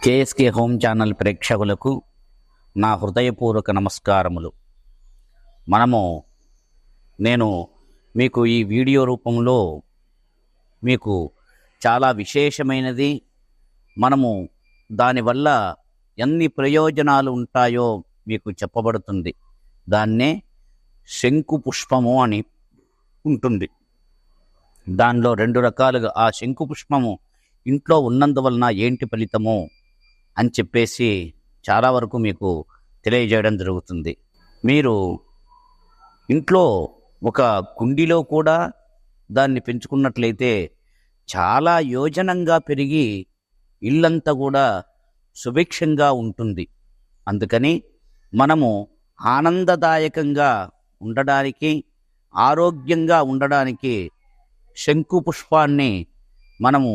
KSK home channel ప్రేక్షకులకు నా హృదయపూర్వక నమస్కారములు. నేను మీకు ఈ వీడియో రూపంలో మీకు చాలా విశేషమైనది, మనము దానివల్ల ఎన్ని ప్రయోజనాలు ఉంటాయో మీకు చెప్పబడుతుంది. దాన్నే శంకు పుష్పము అని ఉంటుంది. దానిలో 2 రకాలుగా ఆ శంకు పుష్పము ఇంట్లో ఉన్నందువలన ఏంటి ఫలితము అని చెప్పేసి చాలా వరకు మీకు తెలియజేయడం జరుగుతుంది. మీరు ఇంట్లో ఒక కుండీలో కూడా దాన్ని పెంచుకున్నట్లయితే చాలా యోజనంగా పెరిగి ఇల్లంతా కూడా సుభిక్షంగా ఉంటుంది. అందుకని మనము ఆనందదాయకంగా ఉండడానికి, ఆరోగ్యంగా ఉండడానికి శంకు పుష్పాన్ని మనము